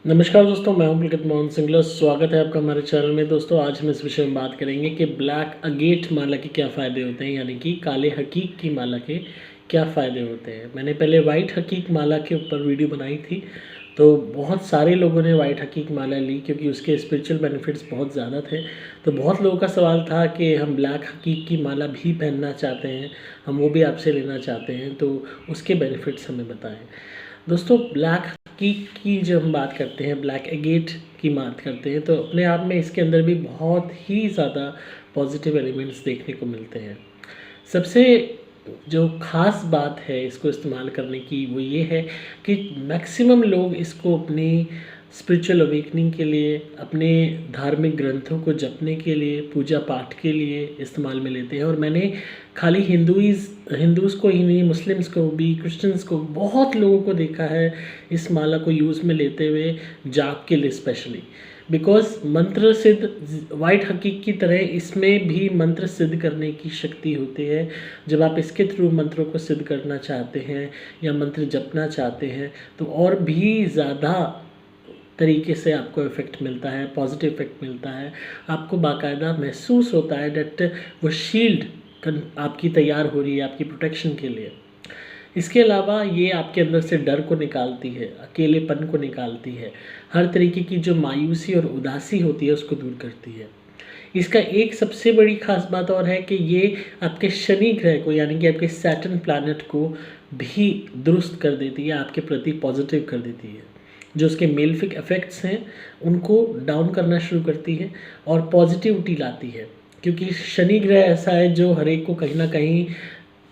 नमस्कार दोस्तों, मैं हूं पुलकित मोहन सिंगला। स्वागत है आपका हमारे चैनल में। दोस्तों, आज हम इस विषय में बात करेंगे कि ब्लैक अगेट माला के क्या फ़ायदे होते हैं, यानी कि काले हकीक की माला के क्या फ़ायदे होते हैं। मैंने पहले वाइट हकीक माला के ऊपर वीडियो बनाई थी, तो बहुत सारे लोगों ने वाइट हकीक माला ली क्योंकि उसके स्पिरिचुअल बेनिफिट्स बहुत ज़्यादा थे। तो बहुत लोगों का सवाल था कि हम ब्लैक हकीक की माला भी पहनना चाहते हैं, हम वो भी आपसे लेना चाहते हैं, तो उसके बेनिफिट्स हमें बताएं। दोस्तों, ब्लैक की जब हम बात करते हैं, ब्लैक एगेट की बात करते हैं, तो अपने आप में इसके अंदर भी बहुत ही ज़्यादा पॉजिटिव एलिमेंट्स देखने को मिलते हैं। सबसे जो ख़ास बात है इसको इस्तेमाल करने की वो ये है कि मैक्सिमम लोग इसको अपनी स्पिरिचुअल अवेकनिंग के लिए, अपने धार्मिक ग्रंथों को जपने के लिए, पूजा पाठ के लिए इस्तेमाल में लेते हैं। और मैंने खाली हिंदूज़ को ही नहीं, मुस्लिम्स को भी, क्रिश्चियंस को, बहुत लोगों को देखा है इस माला को यूज़ में लेते हुए, जाप के लिए स्पेशली। बिकॉज मंत्र सिद्ध, वाइट हकीक की तरह इसमें भी मंत्र सिद्ध करने की शक्ति होती है। जब आप इसके थ्रू मंत्रों को सिद्ध करना चाहते हैं या मंत्र जपना चाहते हैं तो और भी ज़्यादा तरीके से आपको इफ़ेक्ट मिलता है, पॉजिटिव इफ़ेक्ट मिलता है। आपको बाकायदा महसूस होता है डेट वो शील्ड आपकी तैयार हो रही है आपकी प्रोटेक्शन के लिए। इसके अलावा ये आपके अंदर से डर को निकालती है, अकेलेपन को निकालती है, हर तरीके की जो मायूसी और उदासी होती है उसको दूर करती है। इसका एक सबसे बड़ी खास बात और है कि ये आपके शनि ग्रह को, यानी कि आपके सैटर्न प्लैनेट को भी दुरुस्त कर देती है, आपके प्रति पॉजिटिव कर देती है। जो उसके मेलेफिक इफेक्ट्स हैं उनको डाउन करना शुरू करती है और पॉजिटिविटी लाती है। क्योंकि शनि ग्रह ऐसा है जो हर एक को कहीं ना कहीं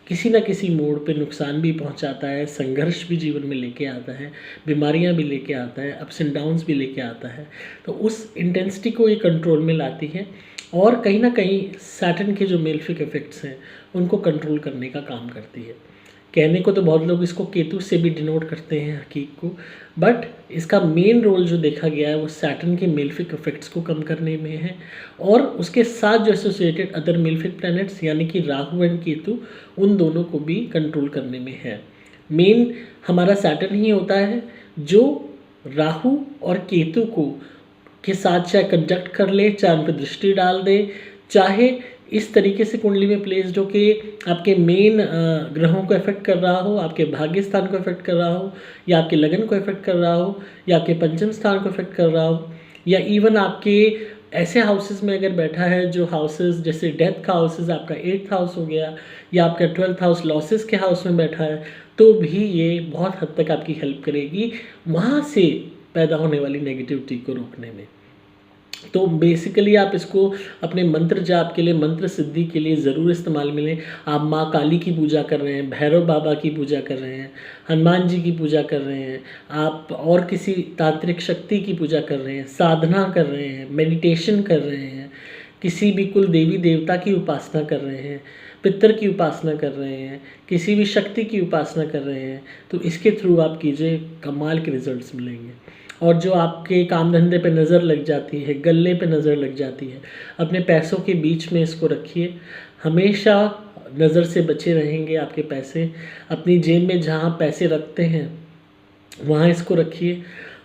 किसी न किसी मोड़ पे नुकसान भी पहुंचाता है, संघर्ष भी जीवन में लेके आता है, बीमारियां भी लेके आता है, अप्स एंड डाउन्स भी लेके आता है। तो उस इंटेंसिटी को ये कंट्रोल में लाती है और कहीं ना कहीं सैटर्न के जो मेलेफिक इफेक्ट्स हैं उनको कंट्रोल करने का काम करती है। कहने को तो बहुत लोग इसको केतु से भी डिनोट करते हैं हकीक को, बट इसका मेन रोल जो देखा गया है वो सैटर्न के मेलेफिक इफेक्ट्स को कम करने में है और उसके साथ जो एसोसिएटेड अदर मेलेफिक प्लैनेट्स यानी कि राहु एंड केतु, उन दोनों को भी कंट्रोल करने में है। मेन हमारा सैटर्न ही होता है जो राहु और केतु को के साथ चाहे कंजक्ट कर ले, चाहे उन पर दृष्टि डाल दे, चाहे इस तरीके से कुंडली में प्लेस जो कि आपके मेन ग्रहों को इफेक्ट कर रहा हो, आपके भाग्य स्थान को इफेक्ट कर रहा हो, या आपके लगन को इफेक्ट कर रहा हो, या आपके पंचम स्थान को इफेक्ट कर रहा हो, या इवन आपके ऐसे हाउसेस में अगर बैठा है जो हाउसेस जैसे डेथ का हाउसेस आपका 8th हाउस हो गया, या आपका 12th हाउस लॉसेस के हाउस में बैठा है, तो भी ये बहुत हद तक आपकी हेल्प करेगी वहाँ से पैदा होने वाली नेगेटिविटी को रोकने में। तो बेसिकली आप इसको अपने मंत्र जाप के लिए, मंत्र सिद्धि के लिए ज़रूर इस्तेमाल में लें। आप माँ काली की पूजा कर रहे हैं, भैरव बाबा की पूजा कर रहे हैं, हनुमान जी की पूजा कर रहे हैं, आप और किसी तांत्रिक शक्ति की पूजा कर रहे हैं, साधना कर रहे हैं, मेडिटेशन कर रहे हैं, किसी भी कुल देवी देवता की उपासना कर रहे हैं, पितर की उपासना कर रहे हैं, किसी भी शक्ति की उपासना कर रहे हैं, तो इसके थ्रू आप कीजिए, कमाल के रिजल्ट्स मिलेंगे। और जो आपके काम धंधे पे नज़र लग जाती है, गले पे नज़र लग जाती है, अपने पैसों के बीच में इसको रखिए, हमेशा नज़र से बचे रहेंगे आपके पैसे। अपनी जेब में जहाँ पैसे रखते हैं वहाँ इसको रखिए,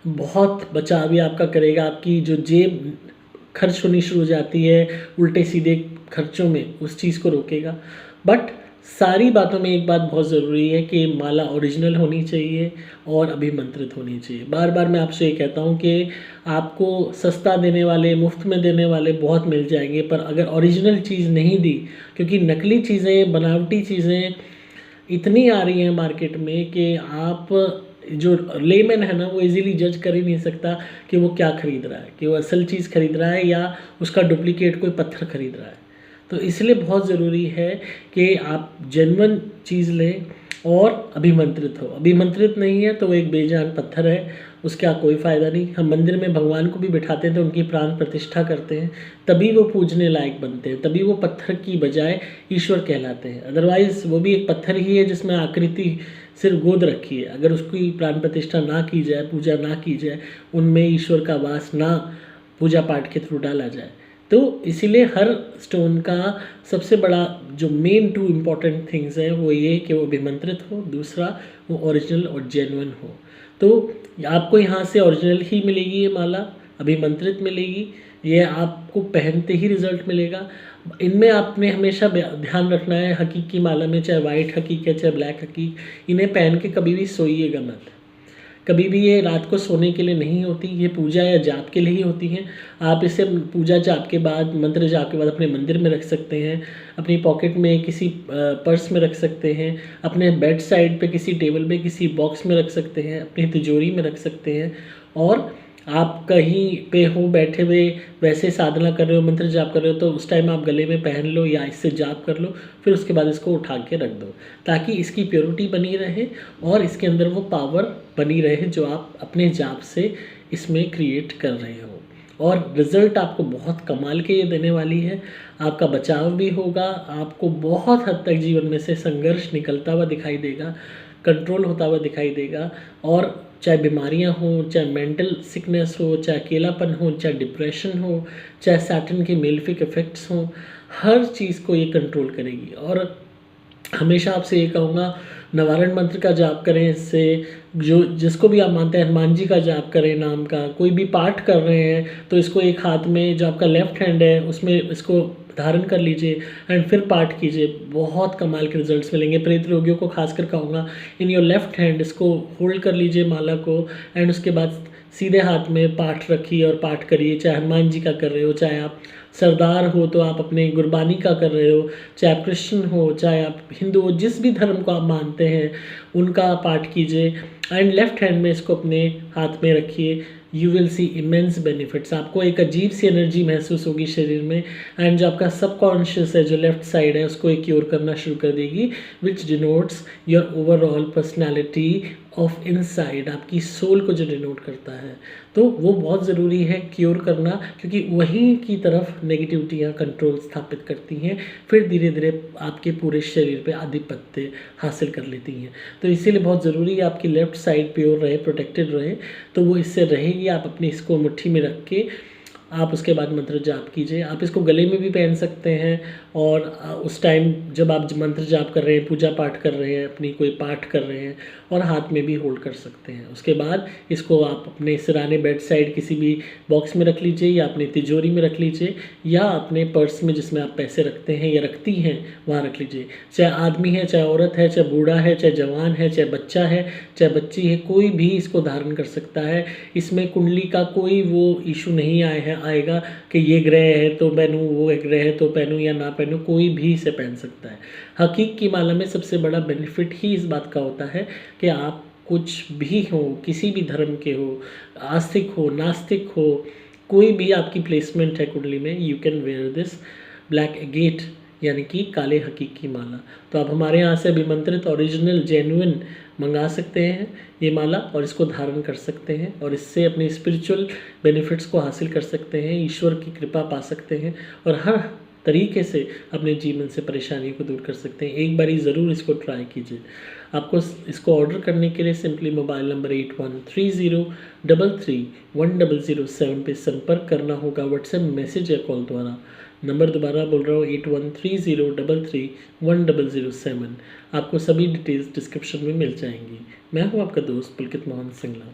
बहुत बचाव भी आपका करेगा। आपकी जो जेब खर्च होनी शुरू हो जाती है उल्टे सीधे खर्चों में, उस चीज़ को रोकेगा। बट सारी बातों में एक बात बहुत ज़रूरी है कि माला ओरिजिनल होनी चाहिए और अभिमंत्रित होनी चाहिए। बार बार मैं आपसे ये कहता हूँ कि आपको सस्ता देने वाले, मुफ्त में देने वाले बहुत मिल जाएंगे, पर अगर ओरिजिनल चीज़ नहीं दी, क्योंकि नकली चीज़ें, बनावटी चीज़ें इतनी आ रही हैं मार्केट में कि आप जो लेमैन है ना वो इजीली जज कर ही नहीं सकता कि वो क्या खरीद रहा है, कि वो असल चीज़ खरीद रहा है या उसका डुप्लीकेट कोई पत्थर खरीद रहा है। तो इसलिए बहुत ज़रूरी है कि आप जेन्युइन चीज़ लें और अभिमंत्रित हो। अभिमंत्रित नहीं है तो वो एक बेजान पत्थर है, उसका कोई फ़ायदा नहीं। हम मंदिर में भगवान को भी बिठाते हैं तो उनकी प्राण प्रतिष्ठा करते हैं, तभी वो पूजने लायक बनते हैं, तभी वो पत्थर की बजाय ईश्वर कहलाते हैं। अदरवाइज़ वो भी एक पत्थर ही है जिसमें आकृति सिर्फ गोद रखी है। अगर उसकी प्राण प्रतिष्ठा ना की जाए, पूजा ना की जाए, उनमें ईश्वर का वास ना पूजा पाठ के थ्रू डाला जाए, तो इसीलिए हर स्टोन का सबसे बड़ा जो मेन 2 इम्पॉर्टेंट थिंग्स हैं वो ये कि वो अभिमंत्रित हो, दूसरा वो ओरिजिनल और जेन्युइन हो। तो आपको यहाँ से ओरिजिनल ही मिलेगी ये माला, अभिमंत्रित मिलेगी, ये आपको पहनते ही रिजल्ट मिलेगा। इनमें आपने हमेशा ध्यान रखना है, हकीकी माला में चाहे वाइट हकीक है चाहे ब्लैक हकीक, इन्हें पहन के कभी भी सोइएगा मत। कभी भी ये रात को सोने के लिए नहीं होती, ये पूजा या जाप के लिए ही होती हैं। आप इसे पूजा जाप के बाद, मंत्र जाप के बाद अपने मंदिर में रख सकते हैं, अपनी पॉकेट में, किसी पर्स में रख सकते हैं, अपने बेड साइड पे, किसी टेबल पे, किसी बॉक्स में रख सकते हैं, अपनी तिजोरी में रख सकते हैं। और आप कहीं पे हो बैठे हुए, वैसे साधना कर रहे हो, मंत्र जाप कर रहे हो, तो उस टाइम आप गले में पहन लो या इससे जाप कर लो, फिर उसके बाद इसको उठा के रख दो, ताकि इसकी प्योरिटी बनी रहे और इसके अंदर वो पावर बनी रहे जो आप अपने जाप से इसमें क्रिएट कर रहे हो। और रिज़ल्ट आपको बहुत कमाल के ये देने वाली है। आपका बचाव भी होगा, आपको बहुत हद तक जीवन में से संघर्ष निकलता हुआ दिखाई देगा, कंट्रोल होता हुआ दिखाई देगा। और चाहे बीमारियां हों, चाहे मेंटल सिकनेस हो, चाहे अकेलापन हो, चाहे डिप्रेशन हो, चाहे सैटर्न के मेलेफिक इफेक्ट्स हों, हर चीज़ को ये कंट्रोल करेगी। और हमेशा आपसे ये कहूँगा, नवारण मंत्र का जाप करें, इससे जो जिसको भी आप मानते हैं, हनुमान जी का जाप करें, नाम का कोई भी पाठ कर रहे हैं तो इसको एक हाथ में, जो आपका लेफ्ट हैंड है उसमें इसको धारण कर लीजिए एंड फिर पाठ कीजिए, बहुत कमाल के रिजल्ट्स मिलेंगे। प्रेत रोगियों को खासकर कहूँगा, इन योर लेफ्ट हैंड इसको होल्ड कर लीजिए माला को, एंड उसके बाद सीधे हाथ में पाठ रखिए और पाठ करिए। चाहे हनुमान जी का कर रहे हो, चाहे आप सरदार हो तो आप अपने गुरबानी का कर रहे हो, चाहे आप क्रिश्चियन हो, चाहे आप हिंदू हो, जिस भी धर्म को आप मानते हैं उनका पाठ कीजिए एंड लेफ्ट हैंड में इसको अपने हाथ में रखिए। You will see immense benefits. आपको एक अजीब सी एनर्जी महसूस होगी शरीर में, एंड जो आपका सबकॉन्शियस है, जो लेफ्ट साइड है, उसको एक क्योर करना शुरू कर देगी, विच denotes your overall personality of inside, आपकी सोल को जो डिनोट करता है। तो वो बहुत ज़रूरी है क्योर करना, क्योंकि वहीं की तरफ नेगेटिविटियाँ कंट्रोल स्थापित करती हैं, फिर धीरे धीरे आपके पूरे शरीर पे आधिपत्य हासिल कर लेती हैं। तो इसीलिए बहुत ज़रूरी है आपकी लेफ़्ट साइड प्योर रहे, प्रोटेक्टेड रहे। तो वो इससे रहेगी। आप अपनी इसको मुट्ठी में रख के आप उसके बाद मंत्र जाप कीजिए। आप इसको गले में भी पहन सकते हैं, और उस टाइम जब आप मंत्र जाप कर रहे हैं, पूजा पाठ कर रहे हैं, अपनी कोई पाठ कर रहे हैं, और हाथ में भी होल्ड कर सकते हैं। उसके बाद इसको आप अपने सिराने बेड साइड किसी भी बॉक्स में रख लीजिए, या अपनी तिजोरी में रख लीजिए, या अपने पर्स में जिसमें आप पैसे रखते हैं या रखती हैं वहाँ रख लीजिए। चाहे आदमी है, चाहे औरत है, चाहे बूढ़ा है, चाहे जवान है, चाहे बच्चा है, चाहे बच्ची है, कोई भी इसको धारण कर सकता है। इसमें कुंडली का कोई वो इशू नहीं आएगा कि ये ग्रह है तो पहनूं, वो ग्रह है तो पहनूं या ना पहनूं, कोई भी इसे पहन सकता है। हकीक की माला में सबसे बड़ा बेनिफिट ही इस बात का होता है कि आप कुछ भी हो, किसी भी धर्म के हो, आस्तिक हो, नास्तिक हो, कोई भी आपकी प्लेसमेंट है कुंडली में, you can wear this black agate, यानी कि काले हकीक की माला। तो आप हमारे यहाँ से अभिमंत्रित ओरिजिनल जेन्युइन मंगा सकते हैं ये माला, और इसको धारण कर सकते हैं, और इससे अपने स्पिरिचुअल बेनिफिट्स को हासिल कर सकते हैं, ईश्वर की कृपा पा सकते हैं, और हर तरीके से अपने जीवन से परेशानियों को दूर कर सकते हैं। एक बारी ज़रूर इसको ट्राई कीजिए। आपको इसको ऑर्डर करने के लिए सिंपली मोबाइल नंबर 8130331007 पे संपर्क करना होगा, व्हाट्सएप मैसेज या कॉल द्वारा। नंबर दोबारा बोल रहा हूँ, 8130331007। आपको सभी डिटेल्स डिस्क्रिप्शन में मिल जाएंगी। मैं हूँ आपका दोस्त पुलकित मोहन सिंगला।